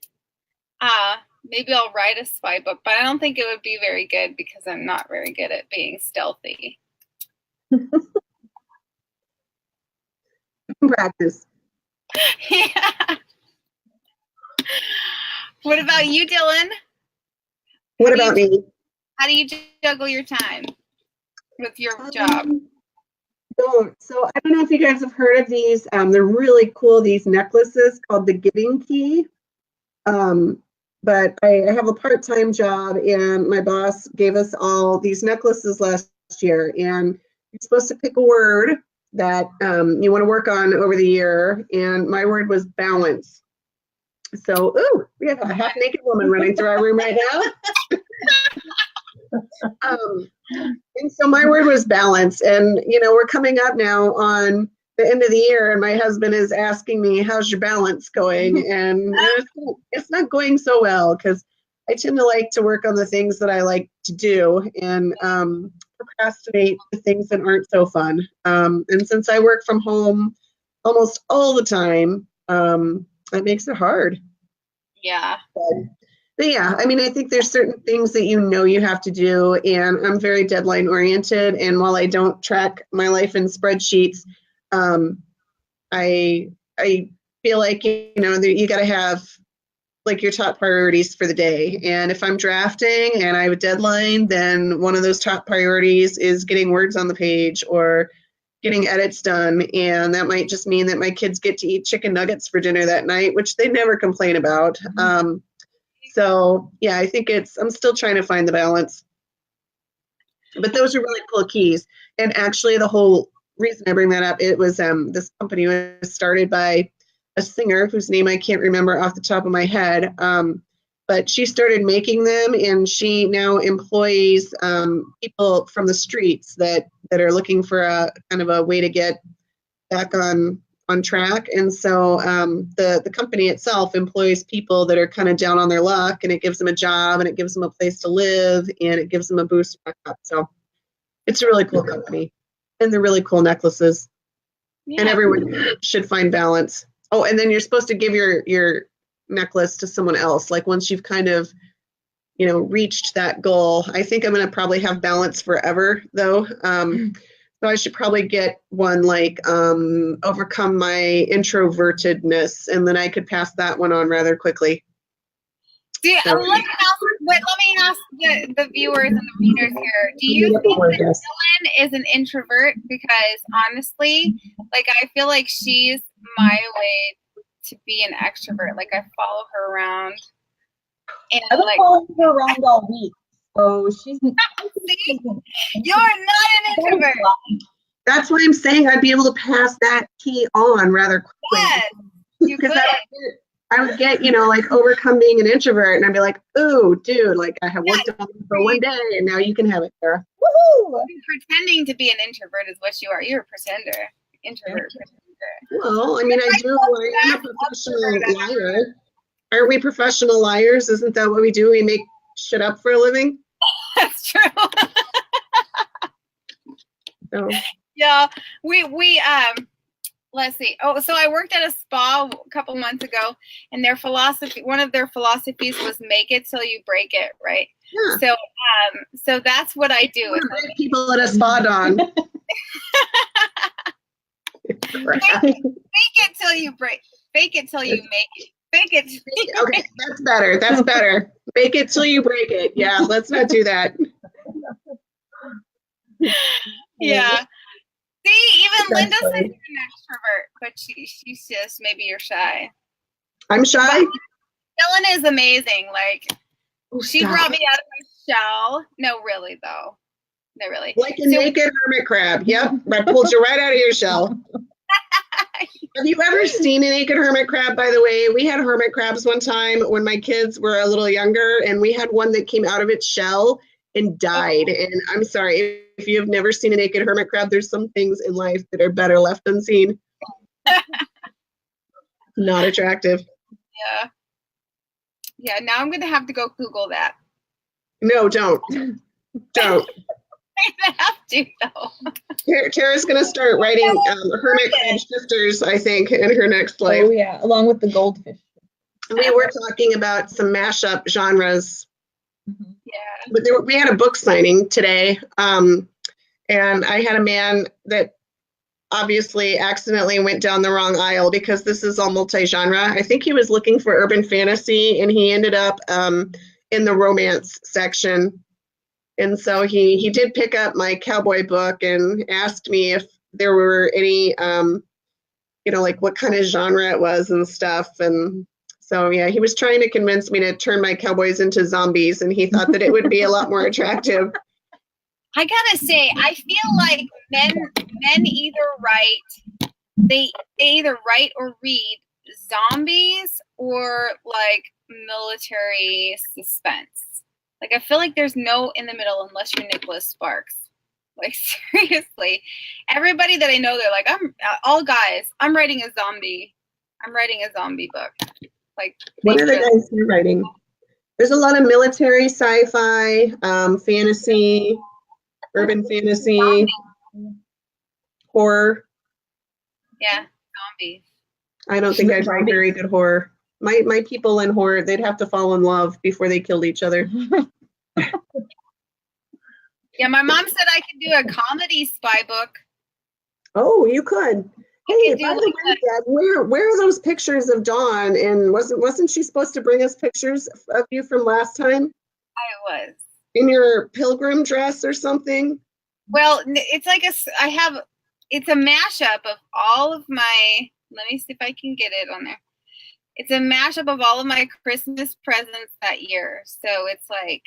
Maybe I'll write a spy book, but I don't think it would be very good because I'm not very good at being stealthy. Practice. Yeah. What about you, Dylan? What about me? How do you juggle your time with your job? So I don't know if you guys have heard of these. They're really cool, these necklaces called the Giving Key. But I have a part-time job, and my boss gave us all these necklaces last year, and you're supposed to pick a word that you want to work on over the year, and my word was balance. So, we have a half-naked woman running through our room right now. And so my word was balance, and we're coming up now on the end of the year, and my husband is asking me, how's your balance going? And it's not going so well because I tend to like to work on the things that I like to do and procrastinate the things that aren't so fun. And since I work from home almost all the time, it makes it hard. Yeah. But yeah, I mean, I think there's certain things that you have to do, and I'm very deadline oriented. And while I don't track my life in spreadsheets, I feel like you got to have like your top priorities for the day. And if I'm drafting and I have a deadline, then one of those top priorities is getting words on the page or getting edits done. And that might just mean that my kids get to eat chicken nuggets for dinner that night, which they never complain about. So yeah, I think I'm still trying to find the balance. But those are really cool keys. And actually the whole reason I bring that up, it was this company was started by a singer whose name I can't remember off the top of my head. But she started making them, and she now employs people from the streets that are looking for a kind of a way to get back on track. And so the company itself employs people that are kind of down on their luck, and it gives them a job, and it gives them a place to live, and it gives them a boost back up. So it's a really cool company, and they're really cool necklaces. Yeah. And everyone should find balance. Oh, and then you're supposed to give your necklace to someone else. Like once you've kind of, reached that goal. I think I'm going to probably have balance forever though. So I should probably get one like overcome my introvertedness, and then I could pass that one on rather quickly. Yeah, so, let me ask the viewers and the readers here. Do you think that Dylan is an introvert? Because honestly, like I feel like she's my way to be an extrovert. Like I follow her around. And I've been following her around all week. Oh, she's See? You're not an introvert. That's why I'm saying I'd be able to pass that key on rather quickly. Yes, you could. Because I would get, like overcome being an introvert, and I'd be like, "Ooh, dude, like I have worked on it for one day, and now you can have it, Sarah." Woohoo! Pretending to be an introvert is what you are. You're a pretender. Introvert. Pretender. Well, I mean, I am a professional liar. Aren't we professional liars? Isn't that what we do? We make shit up for a living. That's true. So. Yeah, we let's see. Oh, so I worked at a spa a couple months ago, and one of their philosophies was make it till you break it, right? Yeah. So that's what I do. Great people at a spa, Dawn. Fake it till you break. Fake it till you make it. Fake it. Okay, that's better. That's better. Fake it till you break it. Yeah, let's not do that. Yeah. See, even That's Linda says funny. you're an extrovert, but she's just maybe you're shy. I'm shy. Ellen is amazing. Like she Stop. brought me out of my shell. No, really though. No, really. Like a naked hermit crab. Yep, I pulled you right out of your shell. Have you ever seen a naked hermit crab, by the way? We had hermit crabs one time when my kids were a little younger, and we had one that came out of its shell and died. And I'm sorry, if you have never seen a naked hermit crab, there's some things in life that are better left unseen. Not attractive. Yeah. Yeah, now I'm going to have to go Google that. No, don't. Don't. I have to, though. Tara's going to start writing hermit crab sisters, I think, in her next life. Oh yeah, along with the goldfish. We were talking about some mashup genres. Mhm. Yeah. But we had a book signing today, and I had a man that obviously accidentally went down the wrong aisle because this is all multi-genre. I think he was looking for urban fantasy, and he ended up in the romance section. And so he did pick up my cowboy book and asked me if there were any, like what kind of genre it was and stuff. And so, yeah, he was trying to convince me to turn my cowboys into zombies, and he thought that it would be a lot more attractive. I gotta say, I feel like men either write, they either write or read zombies or like military suspense. Like I feel like there's no in the middle unless you're Nicholas Sparks. Like seriously, everybody that I know, they're like, I'm all guys. I'm writing a zombie book. Like What are the guys you're writing? There's a lot of military, sci-fi, fantasy, urban fantasy, horror. Yeah, zombies. I don't think I'd write very good horror. My people in horror, they'd have to fall in love before they killed each other. Yeah, my mom said I could do a comedy spy book. Oh, you could. Hey, do by the way, Dad, where are those pictures of Dawn? And wasn't she supposed to bring us pictures of you from last time I was. in your pilgrim dress or something? Well, it's like it's a mashup of all of my, let me see if I can get it on there. It's a mashup of all of my Christmas presents that year. So it's like,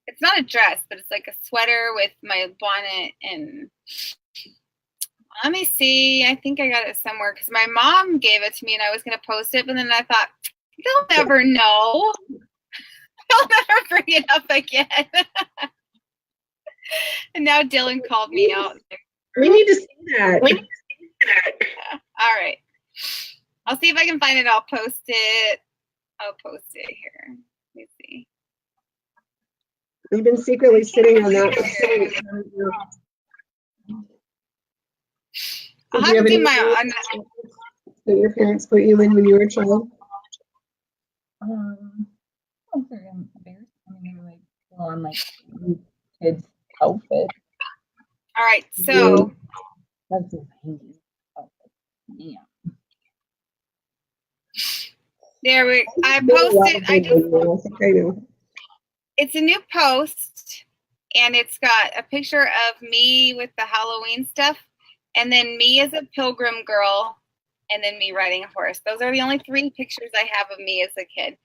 it's not a dress, but it's like a sweater with my bonnet and let me see. I think I got it somewhere because my mom gave it to me and I was going to post it, but then I thought, you'll never know. I'll never bring it up again. And now Dylan called me out. We need to see that. All right. I'll see if I can find it. I'll post it. I'll post it here. Let me see. We've been secretly sitting on that. I'll Did have you to do any my that your parents put you in when you were a child? I'm sorry, I'm embarrassed. I mean, they were like still on like kids' outfit. All right. So That's a handy outfit. Yeah. there I posted. I think I do. It's a new post, and it's got a picture of me with the Halloween stuff, and then me as a pilgrim girl, and then me riding a horse. Those are the only 3 pictures I have of me as a kid.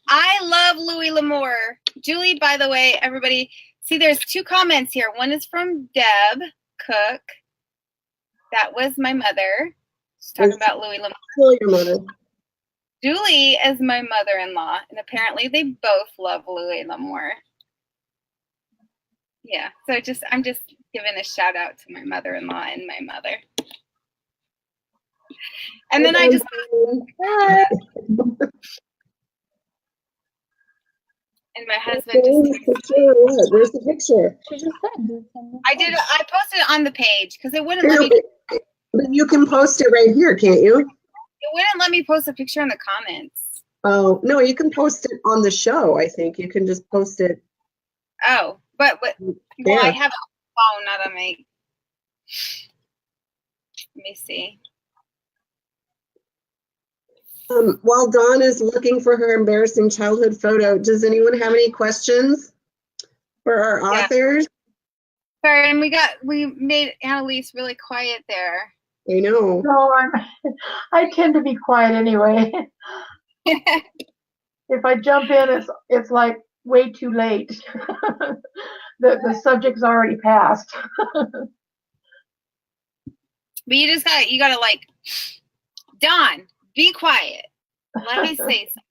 I love Louis L'Amour. Julie, by the way, everybody, see there's 2 comments here. One is from Deb Cook. That was my mother. She's talking about Louis L'Amour. Still your mother. Julie is my mother-in-law, and apparently they both love Louis L'Amour. Yeah, so I'm just giving a shout out to my mother-in-law and my mother. And then I just and my husband just Where's the picture? She just said. I posted it on the page because it wouldn't let me. But you can post it right here, can't you? It wouldn't let me post a picture in the comments. Oh no, you can post it on the show. I think you can just post it. Oh, but well, I have it on my phone, not on my. Let me see. While Dawn is looking for her embarrassing childhood photo, does anyone have any questions for our authors? Sorry, and we made Annalise really quiet there. I know. No, I tend to be quiet anyway. If I jump in, it's like way too late. The subject's already passed. But you gotta like, Dawn, be quiet. Let me say something.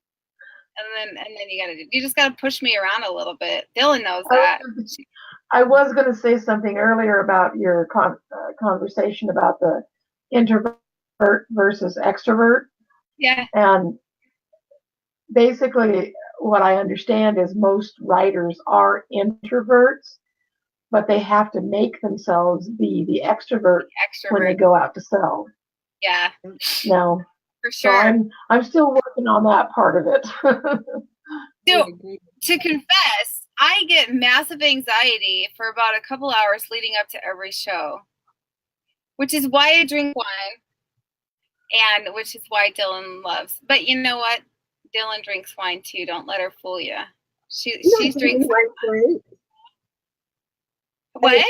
And then you just gotta push me around a little bit. Dylan knows that. I was going to say something earlier about your conversation about the introvert versus extrovert. Yeah. And basically what I understand is most writers are introverts, but they have to make themselves be the extrovert when they go out to sell. Yeah. No. For sure. So I'm still working on that part of it. So, to confess, I get massive anxiety for about a couple hours leading up to every show, which is why I drink wine, and which is why Dylan loves. But you know what? Dylan drinks wine too. Don't let her fool you. She's drinking wine. What?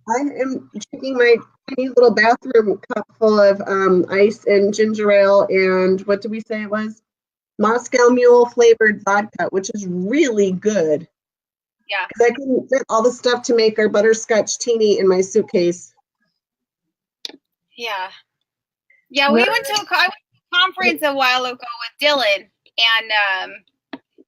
I am drinking my tiny little bathroom cup full of ice and ginger ale and what did we say it was? Moscow Mule flavored vodka, which is really good. Yeah. Because I couldn't fit all the stuff to make our butterscotch teeny in my suitcase. Yeah. Yeah, we went to a conference a while ago with Dylan, and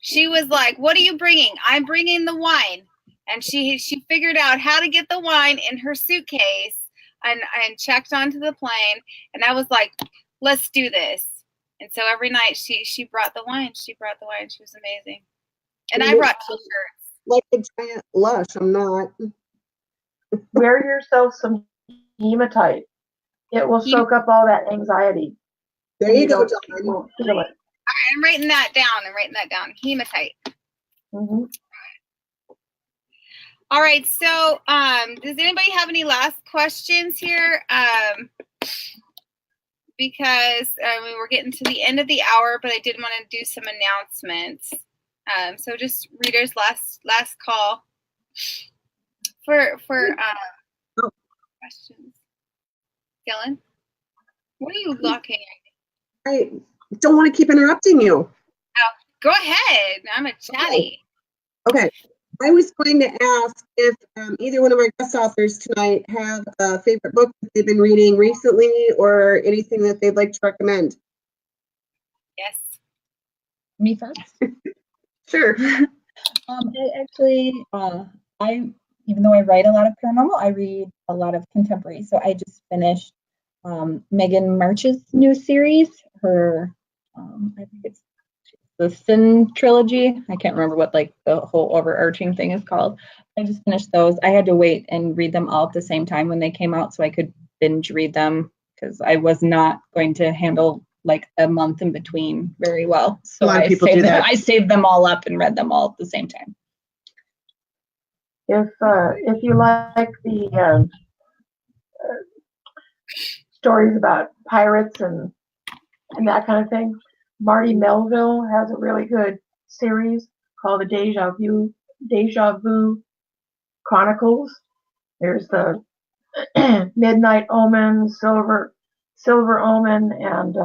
she was like, "What are you bringing?" "I'm bringing the wine." And she figured out how to get the wine in her suitcase and checked onto the plane. And I was like, "Let's do this." And so every night she brought the wine. She brought the wine. She was amazing. And I brought t-shirts. Like a giant Lush. I'm not. Wear yourself some hematite. It will soak up all that anxiety. There you go, John. You won't feel it. I'm writing that down. Hematite. Mm-hmm. All right. So, does anybody have any last questions here? Because we're getting to the end of the hour, but I did want to do some announcements. So just readers last call for questions. Dylan, what are you looking at? I don't want to keep interrupting you. Oh, go ahead. I'm a chatty. Okay. I was going to ask if either one of our guest authors tonight have a favorite book that they've been reading recently or anything that they'd like to recommend. Yes. Me first? Sure. Even though I write a lot of paranormal, I read a lot of contemporary. So I just finished Megan March's new series. Her, I think it's the Sin trilogy. I can't remember what like the whole overarching thing is called. I just finished those. I had to wait and read them all at the same time when they came out so I could binge read them because I was not going to handle like a month in between very well. So I saved them all up and read them all at the same time. If you like the stories about pirates and that kind of thing, Marty Melville has a really good series called the Deja Vu Chronicles. There's the Midnight Omen, Silver Omen, and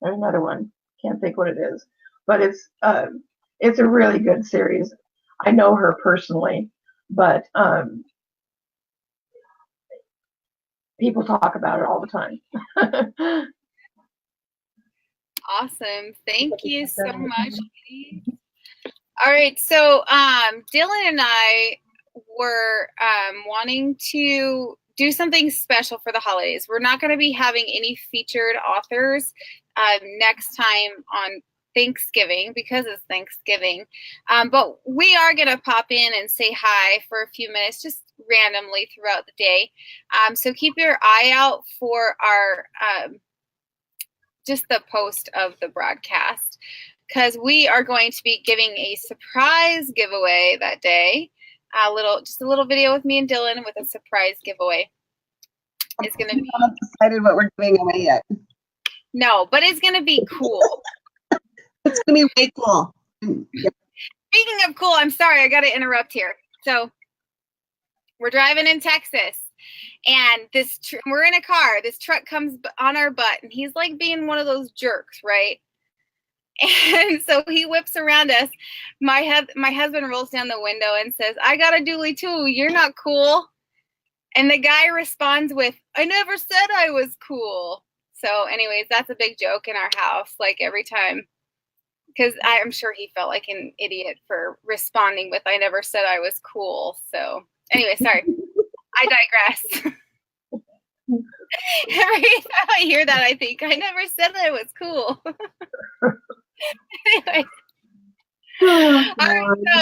another one. Can't think what it is, but it's a really good series. I know her personally, but people talk about it all the time. Awesome. Thank you so much. All right. So Dylan and I were wanting to do something special for the holidays. We're not going to be having any featured authors next time on Thanksgiving because it's Thanksgiving. But we are going to pop in and say hi for a few minutes, just randomly throughout the day. So keep your eye out for our just the post of the broadcast, because we are going to be giving a surprise giveaway that day. Just a little video with me and Dylan with a surprise giveaway. It's going to be. I haven't decided what we're giving away yet. No, but it's going to be cool. It's going to be way cool. Yep. Speaking of cool, I'm sorry, I got to interrupt here. So we're driving in Texas, and we're in a car. This truck comes on our butt, and he's like being one of those jerks, right? And so he whips around us. My husband rolls down the window and says, "I got a dually too. You're not cool." And the guy responds with, "I never said I was cool." So anyways, that's a big joke in our house, like every time. Because I'm sure he felt like an idiot for responding with, "I never said I was cool." So anyway, sorry. I digress. Every time I hear that, I think, I never said I was cool. Anyway. All right, so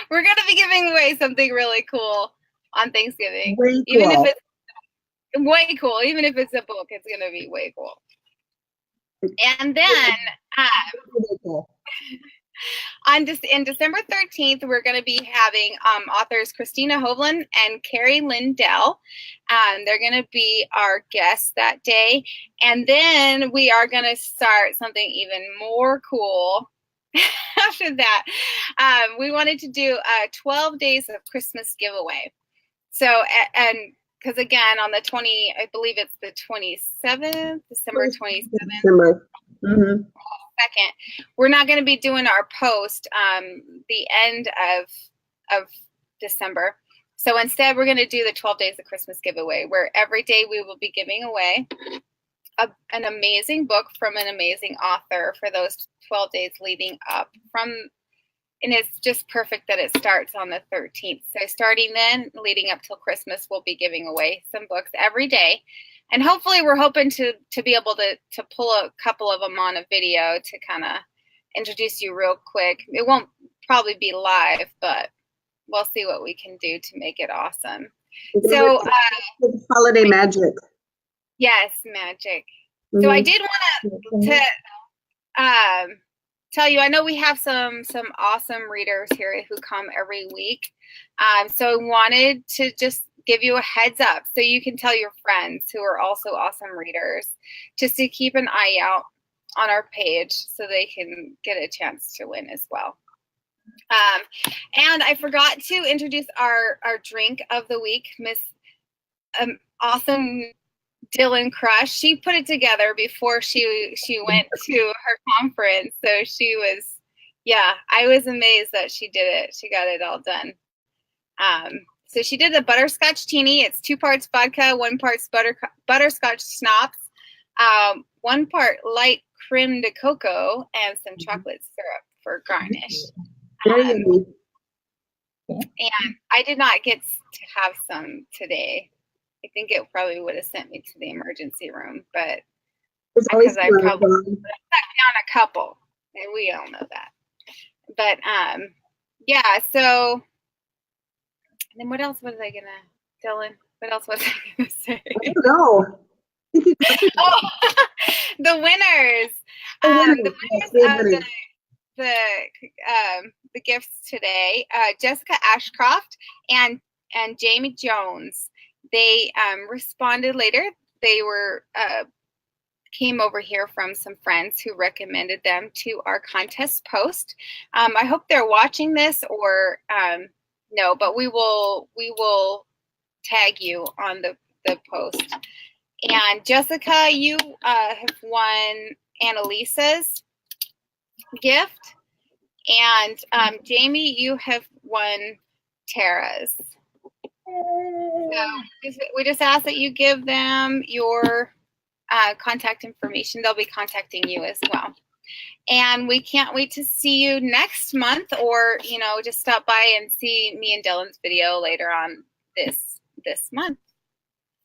we're going to be giving away something really cool on Thanksgiving. Way cool. Even if it's way cool. Even if it's a book, it's going to be way cool. And then in December 13th, we're going to be having authors Christina Hovland and Carrie Lindell. They're going to be our guests that day. And then we are going to start something even more cool after that. We wanted to do a 12 days of Christmas giveaway. So, and because again, on the I believe it's the 27th, December 27th. December. Mm-hmm. Second, we're not going to be doing our post the end of December. So instead, we're going to do the 12 days of Christmas giveaway, where every day we will be giving away an amazing book from an amazing author for those 12 days leading up from. And it's just perfect that it starts on the 13th. So starting then, leading up till Christmas, we'll be giving away some books every day. And hopefully we're hoping to be able to pull a couple of them on a video to kind of introduce you real quick. It won't probably be live, but we'll see what we can do to make it awesome. So holiday magic. Yes, magic. Mm-hmm. So I did want to tell you, I know we have some awesome readers here who come every week. So I wanted to just give you a heads up so you can tell your friends who are also awesome readers just to keep an eye out on our page so they can get a chance to win as well. And I forgot to introduce our drink of the week, Miss Awesome Dylan Crush. She put it together before she went to her conference. So she was, I was amazed that she did it. She got it all done. So she did the butterscotch teeny. It's 2 parts vodka, 1 part butterscotch schnapps, 1 part light creme de cocoa, and some chocolate syrup for garnish. And I did not get to have some today. I think it probably would have sent me to the emergency room, but because I probably sat down a couple, and we all know that. But so. And then what else was I Dylan? What else was I gonna say? I don't know. The winners. The winners of the gifts today. Jessica Ashcroft and Jamie Jones. They responded later. They were came over here from some friends who recommended them to our contest post. I hope they're watching this or no, but we will tag you on the post. And Jessica, you have won Annalisa's gift. And Jamie, you have won Tara's. So we just ask that you give them your contact information. They'll be contacting you as well. And we can't wait to see you next month, or, you know, just stop by and see me and Dylan's video later on this month.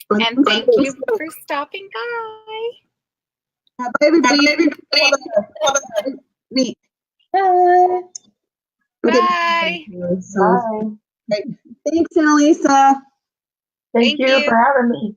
And thank you for stopping by. Bye, everybody. Meet. Bye. Bye. Bye. Thanks, Annalisa. Thank you for having me.